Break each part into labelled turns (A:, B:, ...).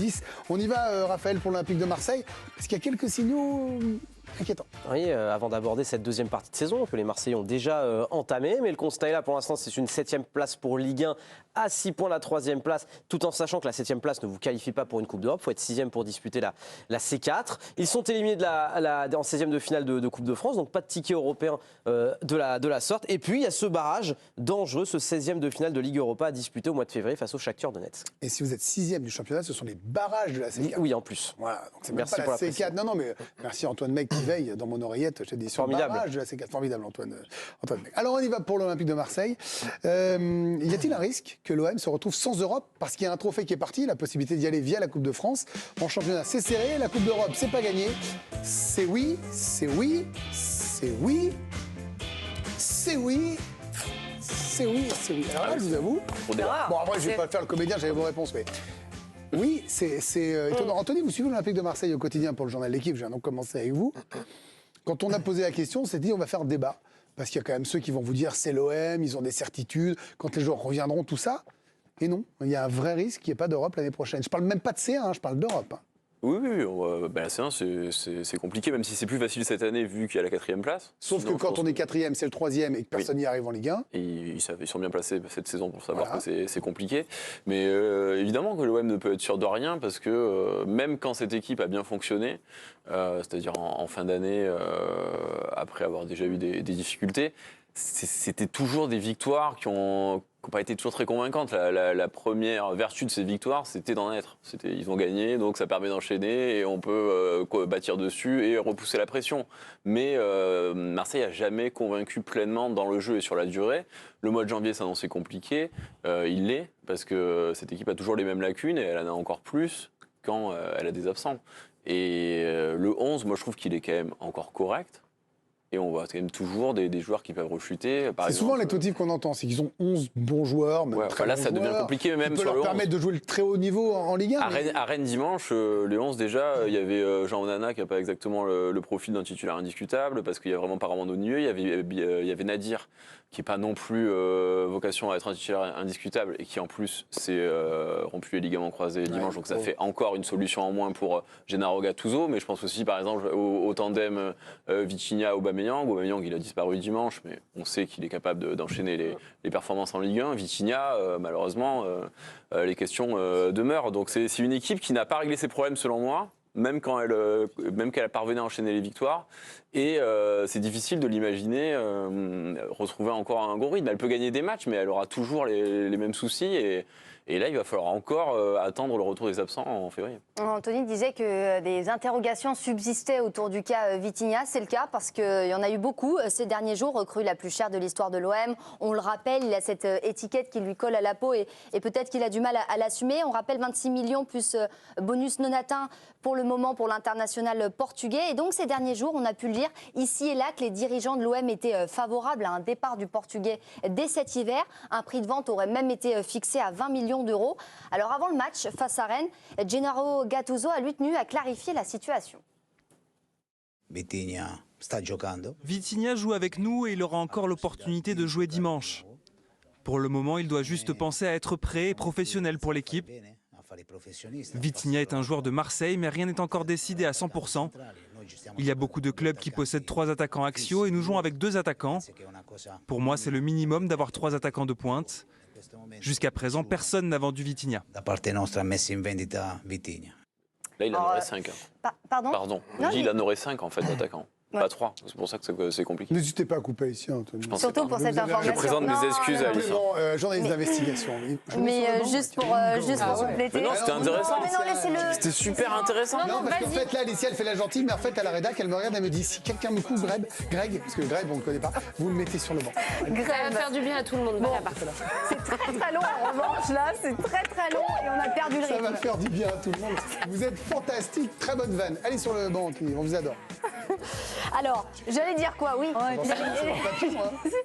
A: 10. On y va, Raphaël, pour l'Olympique de Marseille, parce qu'il y a quelques signaux inquiétants.
B: Oui, avant d'aborder cette deuxième partie de saison que les Marseillais ont déjà entamée, mais le constat est là pour l'instant, c'est une 7e place pour Ligue 1 à 6 points la 3e place, tout en sachant que la 7e place ne vous qualifie pas pour une Coupe d'Europe, il faut être 6e pour disputer la C4. Ils sont éliminés en 16e de finale de Coupe de France, donc pas de ticket européen de la sorte. Et puis il y a ce barrage dangereux, ce 16e de finale de Ligue Europa à disputer au mois de février face au Shakhtar Donetsk.
A: Et si vous êtes 6e du championnat, ce sont les barrages de la C4.
B: Oui, en plus.
A: Voilà, donc c'est
B: merci
A: pas
B: pour
A: la
B: la
A: C4. Non, mais merci Antoine Mec qui veille dans mon oreillette, je t'ai dit sur le barrage de la C4. Formidable Antoine Mec. Alors on y va pour l'Olympique de Marseille. Y a-t-il un risque que l'OM se retrouve sans Europe parce qu'il y a un trophée qui est parti, la possibilité d'y aller via la Coupe de France? En championnat, c'est serré, la Coupe d'Europe, c'est pas gagné. C'est oui, c'est oui, c'est oui, c'est oui. C'est oui, c'est oui. Alors là, je vous avoue. Bon, après, je vais pas faire le comédien, j'avais vos réponses, mais. Oui, c'est étonnant. Anthony, vous suivez l'Olympique de Marseille au quotidien pour le journal L'Équipe, je viens donc commencer avec vous. Quand on a posé la question, on s'est dit on va faire un débat. Parce qu'il y a quand même ceux qui vont vous dire c'est l'OM, ils ont des certitudes, quand les joueurs reviendront, tout ça. Et non, il y a un vrai risque qu'il n'y ait pas d'Europe l'année prochaine. Je parle même pas de C1, je parle d'Europe.
C: Oui, la C1, c'est compliqué, même si c'est plus facile cette année vu qu'il y a la 4e place.
A: Sauf que quand on est 4e, c'est le 3e et que personne n'y arrive en Ligue 1.
C: Et ils sont bien placés cette saison pour savoir que c'est compliqué. Mais évidemment que l'OM ne peut être sûr de rien parce que même quand cette équipe a bien fonctionné, c'est-à-dire en fin d'année, après avoir déjà eu des difficultés, c'était toujours des victoires qui n'ont pas été toujours très convaincantes. La première vertu de ces victoires, c'était d'en être. Ils ont gagné, donc ça permet d'enchaîner et on peut bâtir dessus et repousser la pression. Mais Marseille n'a jamais convaincu pleinement dans le jeu et sur la durée. Le mois de janvier s'annonçait compliqué. Il l'est, parce que cette équipe a toujours les mêmes lacunes et elle en a encore plus quand elle a des absents. Et le 11, moi je trouve qu'il est quand même encore correct. Et on voit quand même toujours des joueurs qui peuvent rechuter.
A: C'est souvent les motifs qu'on entend, c'est qu'ils ont 11 bons joueurs, même très
C: là
A: bons
C: ça devient
A: joueurs,
C: compliqué, même
A: qui
C: sur
A: peut
C: le
A: leur
C: 11.
A: permettre de jouer le très haut niveau en Ligue 1.
C: À Rennes dimanche, les 11 déjà, il y avait Jean Onana qui n'a pas exactement le profil d'un titulaire indiscutable, parce qu'il n'y a vraiment pas vraiment de milieu. Il y avait Nadir, qui n'est pas non plus vocation à être un titulaire indiscutable, et qui en plus s'est rompu les ligaments croisés dimanche, donc ça fait encore une solution en moins pour Gennaro Gattuso. Mais je pense aussi par exemple au tandem Vitinha-Aubameyang. Aubameyang, il a disparu dimanche, mais on sait qu'il est capable d'enchaîner les performances en Ligue 1. Vitinha, malheureusement, les questions demeurent. Donc c'est une équipe qui n'a pas réglé ses problèmes selon moi, même qu'elle parvenait à enchaîner les victoires. Et c'est difficile de l'imaginer retrouver encore un bon rythme. Elle peut gagner des matchs, mais elle aura toujours les mêmes soucis. Et là, il va falloir encore attendre le retour des absents en février.
D: Anthony disait que des interrogations subsistaient autour du cas Vitinha. C'est le cas parce qu'il y en a eu beaucoup ces derniers jours. Recrue la plus chère de l'histoire de l'OM. On le rappelle, il a cette étiquette qui lui colle à la peau et peut-être qu'il a du mal à l'assumer. On rappelle 26 millions plus bonus non atteint pour le moment pour l'international portugais. Et donc ces derniers jours, on a pu le lire ici et là que les dirigeants de l'OM étaient favorables à un départ du portugais dès cet hiver. Un prix de vente aurait même été fixé à 20 millions d'euros. Alors avant le match face à Rennes, Gennaro Gattuso a lui tenu à clarifier la situation.
E: Vitinha sta giocando.
F: Vitinha joue avec nous et il aura encore l'opportunité de jouer dimanche. Pour le moment, il doit juste penser à être prêt et professionnel pour l'équipe. Vitinha est un joueur de Marseille, mais rien n'est encore décidé à 100%. Il y a beaucoup de clubs qui possèdent 3 attaquants axiaux et nous jouons avec 2 attaquants. Pour moi, c'est le minimum d'avoir 3 attaquants de pointe. Jusqu'à présent, personne n'a vendu Vitinha.
E: Da parte nostra ha messo in vendita Vitinha.
C: Là, il en aurait 5.
D: Pardon
C: Il en aurait 5 en fait d'attaquants. Pas 3, c'est pour ça que c'est compliqué.
A: N'hésitez pas à couper ici, Anthony.
D: Surtout pour cette information.
C: Je présente mes excuses à Alicia.
A: Journaliste d'investigation.
D: Mais juste pour compléter.
C: Mais non, c'était intéressant.
D: C'était
C: super intéressant.
A: Non, parce qu'en fait, là, Alicia, elle fait la gentille, mais en fait, à la rédac, elle me regarde, elle me dit si quelqu'un me coupe, Greg, parce que Greg, on ne le connaît pas, vous le mettez sur le banc.
G: Ça va faire du bien à tout le monde.
D: Bon, c'est très long en revanche, là, c'est très long et on a perdu le rythme.
A: Ça va faire du bien à tout le monde. Vous êtes fantastique, très bonne vanne. Allez sur le banc, on vous adore.
D: Alors, j'allais dire quoi, oui.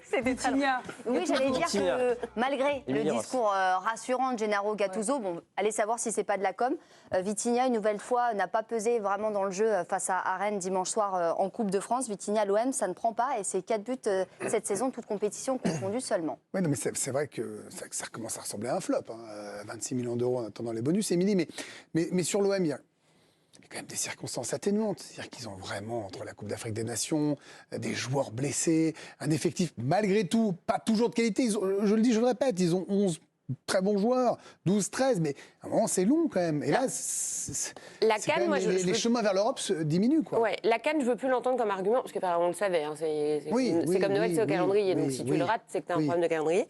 H: C'était Vitinha.
D: Oui, j'allais dire
B: Vitinha.
D: que malgré le
B: Emilie Ross.
D: discours rassurant de Gennaro Gattuso, bon, allez savoir si c'est pas de la com, Vitinha, une nouvelle fois, n'a pas pesé vraiment dans le jeu face à Rennes dimanche soir en Coupe de France. Vitinha, l'OM, ça ne prend pas et c'est 4 buts cette saison, toute compétition confondue seulement.
A: Oui, non, mais c'est vrai que ça commence à ressembler à un flop. 26 millions d'euros en attendant les bonus, Émilie. Mais sur l'OM, il y a quand même des circonstances atténuantes. C'est-à-dire qu'ils ont vraiment, entre la Coupe d'Afrique des Nations, des joueurs blessés, un effectif, malgré tout, pas toujours de qualité. Je le dis, je le répète, ils ont 11 très bons joueurs, 12, 13, mais à un moment, c'est long quand même. Et là,
G: La
A: quand
G: CAN,
A: même,
G: moi,
A: les chemins vers l'Europe diminuent. Quoi.
G: Ouais, la CAN, je veux plus l'entendre comme argument, parce que on le savait, hein, c'est comme Noël, c'est au calendrier, donc si tu le rates, c'est que tu as un problème de calendrier.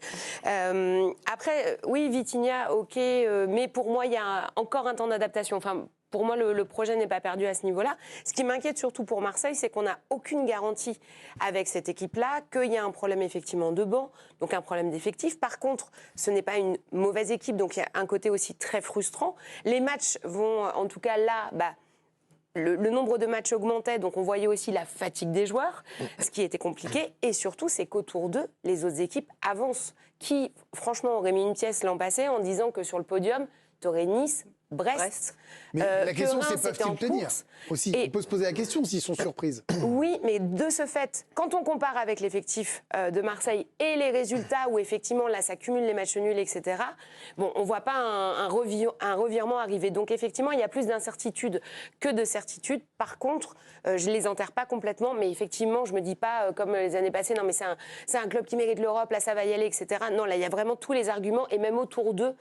G: Après, oui, Vitinha, ok, mais pour moi, il y a encore un temps d'adaptation. Enfin, pour moi, le projet n'est pas perdu à ce niveau-là. Ce qui m'inquiète surtout pour Marseille, c'est qu'on n'a aucune garantie avec cette équipe-là, qu'il y a un problème effectivement de banc, donc un problème d'effectif. Par contre, ce n'est pas une mauvaise équipe, donc il y a un côté aussi très frustrant. Les matchs vont, en tout cas là, le nombre de matchs augmentait, donc on voyait aussi la fatigue des joueurs, ce qui était compliqué. Et surtout, c'est qu'autour d'eux, les autres équipes avancent. Qui, franchement, aurait mis une pièce l'an passé en disant que sur le podium, tu aurais Nice, Brest.
A: Mais la question, c'est peuvent-ils tenir aussi. On peut se poser la question s'ils sont surprises.
G: Oui, mais de ce fait, quand on compare avec l'effectif de Marseille et les résultats où effectivement là ça cumule les matchs nuls, etc. Bon, on voit pas un revirement arriver. Donc effectivement, il y a plus d'incertitude que de certitude. Par contre, je les enterre pas complètement, mais effectivement, je me dis pas comme les années passées, non mais c'est un club qui mérite l'Europe, là ça va y aller, etc. Non, là il y a vraiment tous les arguments et même autour d'eux.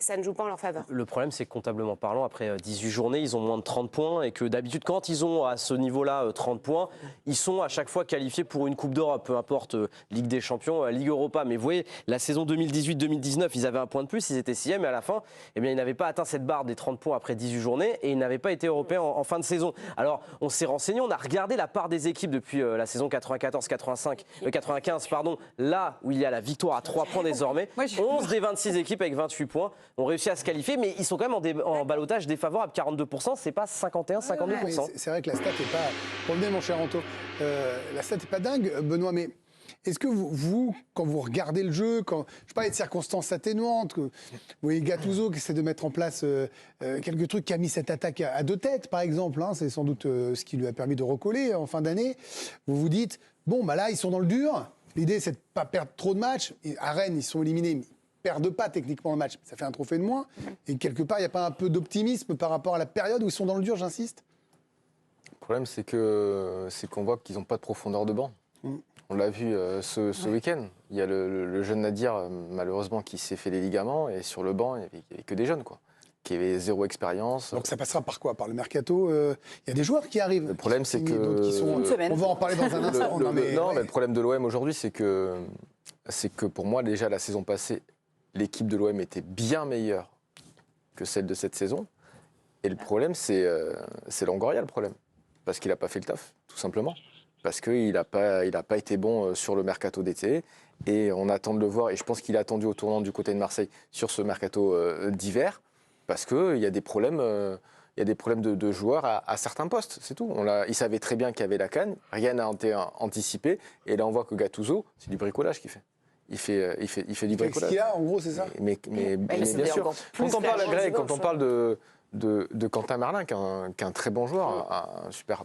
G: Ça ne joue pas en leur faveur.
B: Le problème, c'est que comptablement parlant, après 18 journées, ils ont moins de 30 points et que d'habitude, quand ils ont à ce niveau-là 30 points, ils sont à chaque fois qualifiés pour une Coupe d'Europe, peu importe Ligue des Champions, Ligue Europa. Mais vous voyez, la saison 2018-2019, ils avaient un point de plus, ils étaient 6e et à la fin, eh bien, ils n'avaient pas atteint cette barre des 30 points après 18 journées et ils n'avaient pas été européens en fin de saison. Alors, on s'est renseigné, on a regardé la part des équipes depuis la saison 95, pardon, là où il y a la victoire à 3 points désormais. 11 des 26 équipes avec 28 points ont réussi à se qualifier, mais ils sont quand même en ballottage défavorable, 42%, c'est pas 51-52%.
A: C'est vrai que la stat n'est pas... Revenez mon cher Anto, la stat n'est pas dingue, Benoît, mais est-ce que vous, quand vous regardez le jeu, je parlais de circonstances atténuantes, vous voyez Gattuso qui essaie de mettre en place quelques trucs, qui a mis cette attaque à 2 têtes, par exemple, c'est sans doute ce qui lui a permis de recoller en fin d'année, vous vous dites, bon, là, ils sont dans le dur, l'idée, c'est de ne pas perdre trop de matchs, à Rennes, ils sont éliminés, perdent pas techniquement le match, ça fait un trophée de moins. Et quelque part, il n'y a pas un peu d'optimisme par rapport à la période où ils sont dans le dur, j'insiste.
I: Le problème, c'est qu'on voit qu'ils n'ont pas de profondeur de banc. On l'a vu ce week-end. Il y a le jeune Nadir, malheureusement, qui s'est fait les ligaments. Et sur le banc, il n'y avait que des jeunes, quoi, qui avaient zéro expérience.
A: Donc ça passera par quoi? Par le mercato? Il y a des joueurs qui arrivent.
I: Le problème, c'est que...
A: On va en parler dans un instant.
I: Mais le problème de l'OM aujourd'hui, c'est que pour moi, déjà, la saison passée, l'équipe de l'OM était bien meilleure que celle de cette saison. Et le problème, c'est Longoria, le problème. Parce qu'il n'a pas fait le taf, tout simplement. Parce qu'il n'a pas été bon sur le mercato d'été. Et on attend de le voir. Et je pense qu'il a attendu au tournant du côté de Marseille sur ce mercato d'hiver. Parce qu'il y a des problèmes, de joueurs à certains postes, c'est tout. Il savait très bien qu'il y avait la CAN. Rien n'a été anticipé. Et là, on voit que Gattuso, c'est du bricolage qu'il fait. Il fait du bricolage.
A: Ce qu'il a, en gros, c'est ça.
I: Mais bien sûr. Quand on parle de Quentin Merlin, qui est un très bon joueur, un super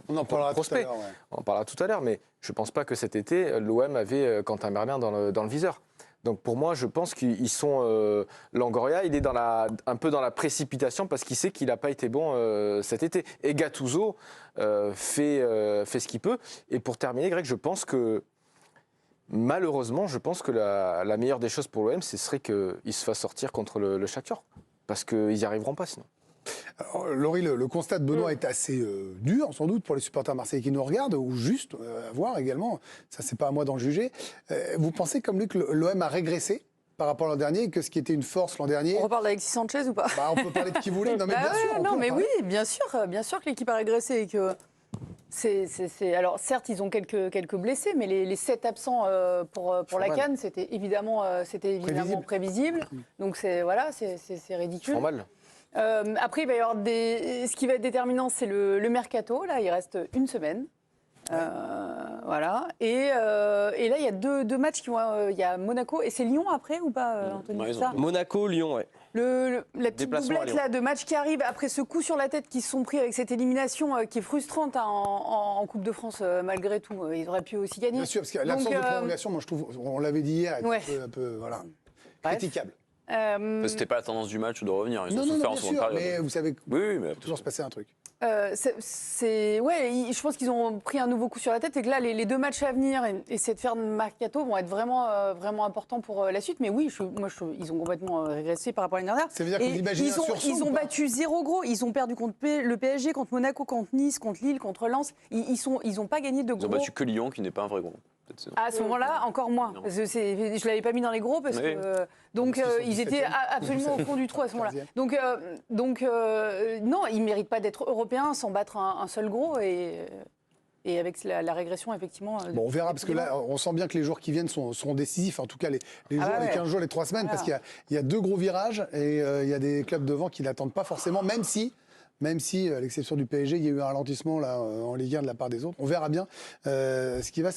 I: prospect. On en parlera tout à l'heure, mais je ne pense pas que cet été, l'OM avait Quentin Merlin dans le viseur. Donc pour moi, je pense qu'ils sont... Longoria, il est un peu dans la précipitation parce qu'il sait qu'il n'a pas été bon cet été. Et Gattuso fait ce qu'il peut. Et pour terminer, Greg, je pense que malheureusement, je pense que la meilleure des choses pour l'OM, ce serait qu'il se fasse sortir contre le Shakhtar. Parce qu'ils n'y arriveront pas sinon.
A: Alors, Laurie, le constat de Benoît est assez dur, sans doute, pour les supporters marseillais qui nous regardent, ou juste à voir également. Ça, c'est pas à moi d'en juger. Vous pensez, comme lui, que l'OM a régressé par rapport à l'an dernier, que ce qui était une force l'an dernier...
H: On reparle d'Alexis Sanchez ou pas?
A: On peut parler de qui vous voulez. Non, mais bien sûr.
H: Non, mais oui, bien sûr que l'équipe a régressé et que... Alors certes, ils ont quelques blessés, mais les 7 absents pour la CAN, c'était évidemment prévisible. Donc c'est ridicule.
I: Normal.
H: Après, il va y avoir ce qui va être déterminant, c'est le mercato. Là, il reste une semaine. Voilà. Et là, il y a deux matchs qui vont. Il y a Monaco et c'est Lyon après ou pas, Anthony?
C: Ouais,
H: c'est ça
B: Monaco, Lyon, ouais.
H: La petite
B: Déplacement à
H: doublette
B: Lyon.
H: là, de matchs qui arrivent après ce coup sur la tête qu'ils se sont pris avec cette élimination qui est frustrante en Coupe de France malgré tout. Ils auraient pu aussi gagner.
A: Bien sûr, parce que l'absence de prolongation, moi je trouve, on l'avait dit hier, est un peu voilà, critiquable.
C: C'était pas la tendance du match de revenir. Ils ont
A: Non,
C: souffert en
A: bien
C: seconde
A: sûr,
C: période.
A: mais vous savez,
C: Oui, mais
A: il peut toujours se passer un truc.
H: Je pense qu'ils ont pris un nouveau coup sur la tête et que là, les deux matchs à venir et cette faire de mercato vont être vraiment importants pour la suite. Mais oui, ils ont complètement régressé par rapport à l'année dernière.
A: Ça veut dire que vous imaginez un sursaut
H: ils
A: ou
H: ont
A: pas
H: battu 0 gros. Ils ont perdu contre le PSG, contre Monaco, contre Nice, contre Lille, contre Lens. Ils n'ont pas gagné de
C: ils ont
H: gros.
C: battu que Lyon, qui n'est pas un vrai gros. Cette saison.
H: À ce moment-là, encore moins.
C: Non.
H: Je ne l'avais pas mis dans les gros parce que donc ils étaient absolument au fond du trou à ce moment-là. Donc non, ils ne méritent pas d'être européens sans battre un seul gros et avec la régression effectivement.
A: Bon, on verra parce que là, on sent bien que les jours qui viennent seront décisifs. En tout cas, les jours, les 15 jours, les 3 semaines, parce qu'il y a 2 gros virages et il y a des clubs devant qui n'attendent pas forcément, même si, à l'exception du PSG, il y a eu un ralentissement là, en Ligue 1 de la part des autres. On verra bien ce qui va se passer.